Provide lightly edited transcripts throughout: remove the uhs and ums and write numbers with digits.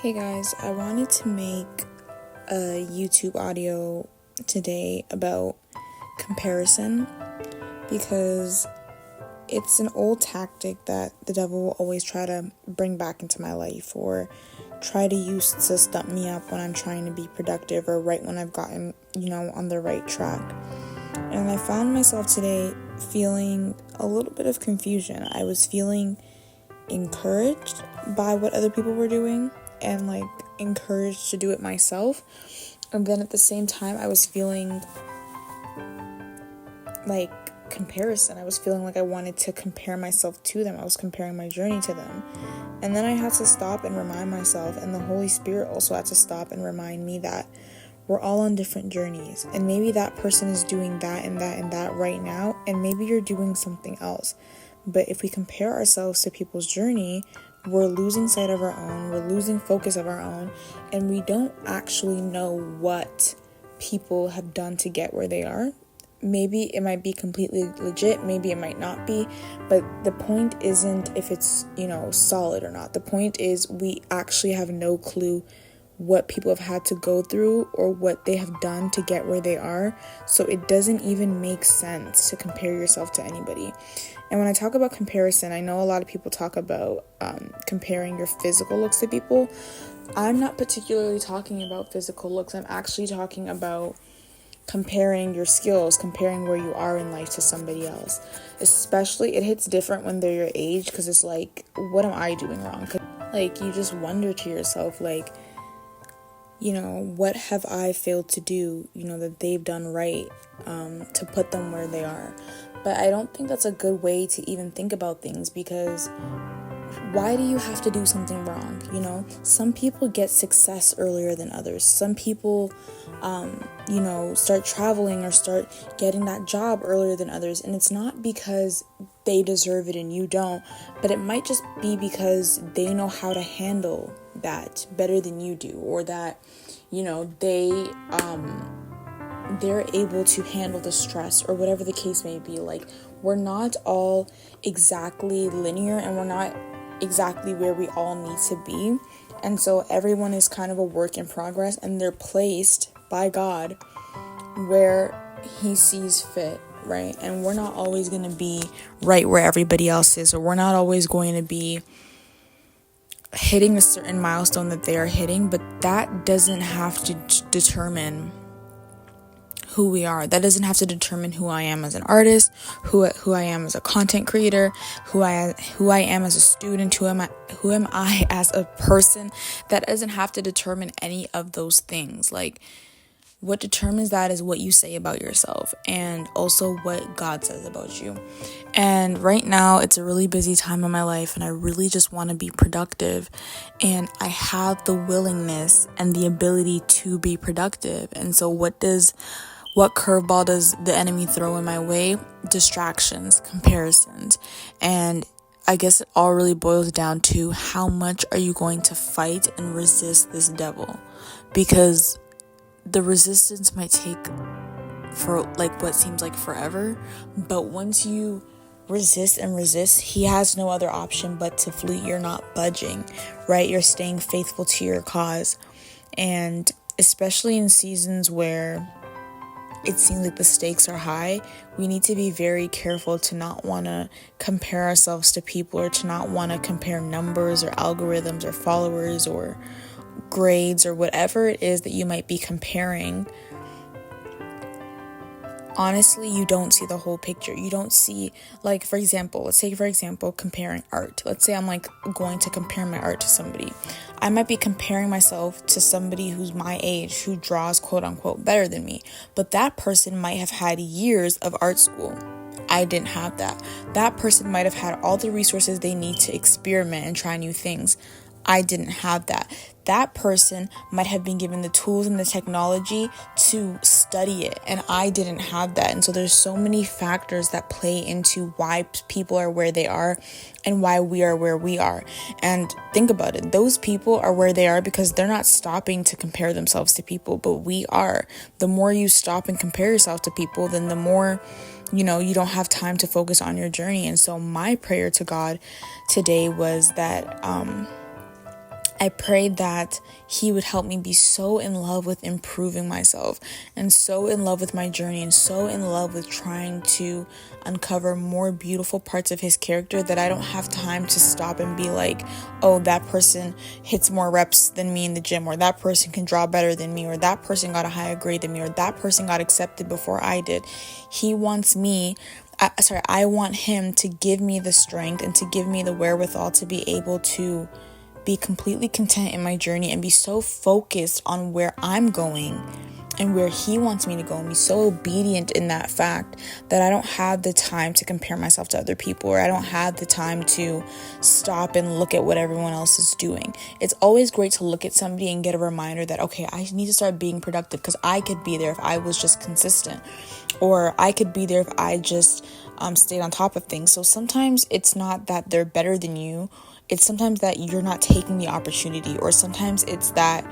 Hey guys, I wanted to make a YouTube audio today about comparison because it's an old tactic that the devil will always try to bring back into my life or try to use to stump me up when I'm trying to be productive or right when I've gotten, on the right track. And I found myself today feeling a little bit of confusion. I was feeling encouraged by what other people were doing and encouraged to do it myself, and then at the same time I was feeling like comparison. I was feeling like I wanted to compare myself to them. I was comparing my journey to them, and then I had to stop and remind myself, and the Holy Spirit also had to stop and remind me that we're all on different journeys, and maybe that person is doing that and that and that right now, and maybe you're doing something else. But if we compare ourselves to people's journey, we're losing sight of our own, we're losing focus of our own, and we don't actually know what people have done to get where they are. Maybe it might be completely legit, maybe it might not be, but the point isn't if it's, solid or not. The point is we actually have no clue what people have had to go through or what they have done to get where they are. So it doesn't even make sense to compare yourself to anybody. And when I talk about comparison, I know a lot of people talk about comparing your physical looks to people. I'm not particularly talking about physical looks. I'm actually talking about comparing your skills, comparing where you are in life to somebody else. Especially, it hits different when they're your age, because it's like, what am I doing wrong? 'Cause, you just wonder to yourself, what have I failed to do, that they've done right to put them where they are. But I don't think that's a good way to even think about things, because why do you have to do something wrong? Some people get success earlier than others. Some people, start traveling or start getting that job earlier than others. And it's not because they deserve it and you don't, but it might just be because they know how to handle that better than you do, or that, they're able to handle the stress, or whatever the case may be. We're not all exactly linear, and we're not exactly where we all need to be. And so everyone is kind of a work in progress, and they're placed by God where He sees fit, right? And we're not always going to be right where everybody else is, or we're not always going to be hitting a certain milestone that they are hitting, but that doesn't have to determine who we are. That doesn't have to determine who I am as an artist, who I am as a content creator, who I am as a student, who am I as a person. That doesn't have to determine any of those things. What determines that is what you say about yourself, and also what God says about you. And right now, it's a really busy time in my life, and I really just want to be productive, and I have the willingness and the ability to be productive. And so what curveball does the enemy throw in my way? Distractions, comparisons. And I guess it all really boils down to, how much are you going to fight and resist this devil? Because the resistance might take for what seems like forever, but once you resist and resist, he has no other option but to flee. You're not budging, right? You're staying faithful to your cause. And especially in seasons where it seems like the stakes are high, we need to be very careful to not want to compare ourselves to people, or to not want to compare numbers or algorithms or followers or grades or whatever it is that you might be comparing. Honestly, you don't see the whole picture. You don't see, let's say, for example, comparing art. Let's say I'm going to compare my art to somebody. I might be comparing myself to somebody who's my age, who draws quote unquote better than me. But that person might have had years of art school. I didn't have that. That person might have had all the resources they need to experiment and try new things. I didn't have that. That person might have been given the tools and the technology to study it, and I didn't have that. And so there's so many factors that play into why people are where they are and why we are where we are. And think about it. Those people are where they are because they're not stopping to compare themselves to people, but we are. The more you stop and compare yourself to people, then the more you don't have time to focus on your journey. And so my prayer to God today was that I prayed that he would help me be so in love with improving myself and so in love with my journey and so in love with trying to uncover more beautiful parts of his character that I don't have time to stop and be like, oh, that person hits more reps than me in the gym, or that person can draw better than me, or that person got a higher grade than me, or that person got accepted before I did. He wants me I want him to give me the strength and to give me the wherewithal to be able to be completely content in my journey and be so focused on where I'm going and where he wants me to go, and be so obedient in that fact that I don't have the time to compare myself to other people, or I don't have the time to stop and look at what everyone else is doing. It's always great to look at somebody and get a reminder that, okay, I need to start being productive because I could be there if I was just consistent, or I could be there if I just stayed on top of things. So sometimes it's not that they're better than you. It's sometimes that you're not taking the opportunity, or sometimes it's that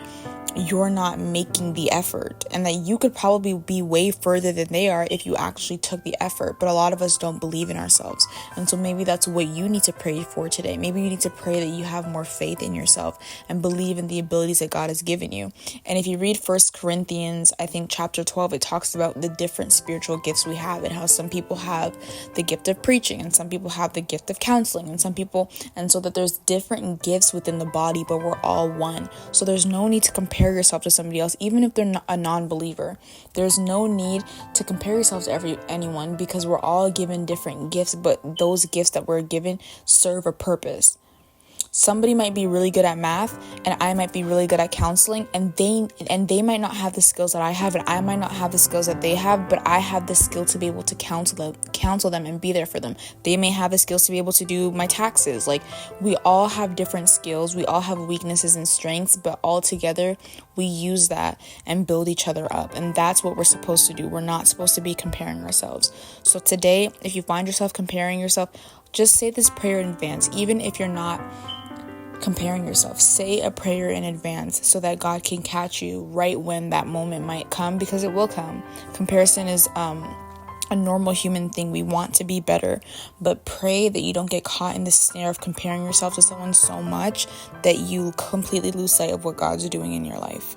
you're not making the effort, and that you could probably be way further than they are if you actually took the effort. But a lot of us don't believe in ourselves. And so maybe that's what you need to pray for today. Maybe you need to pray that you have more faith in yourself and believe in the abilities that God has given you. And if you read 1 Corinthians, I think chapter 12, it talks about the different spiritual gifts we have and how some people have the gift of preaching and some people have the gift of counseling and so that there's different gifts within the body, but we're all one. So there's no need to compare yourself to somebody else, even if they're not a non-believer. There's no need to compare yourself to anyone, because we're all given different gifts, but those gifts that we're given serve a purpose. Somebody might be really good at math and I might be really good at counseling, and they might not have the skills that I have, and I might not have the skills that they have, but I have the skill to be able to counsel them and be there for them. They may have the skills to be able to do my taxes. Like, we all have different skills. We all have weaknesses and strengths, but all together we use that and build each other up. And that's what we're supposed to do. We're not supposed to be comparing ourselves. So today, if you find yourself comparing yourself, just say this prayer in advance. Even if you're not comparing yourself, say a prayer in advance so that God can catch you right when that moment might come, because it will come. Comparison is a normal human thing. We want to be better, but pray that you don't get caught in the snare of comparing yourself to someone so much that you completely lose sight of what God's doing in your life.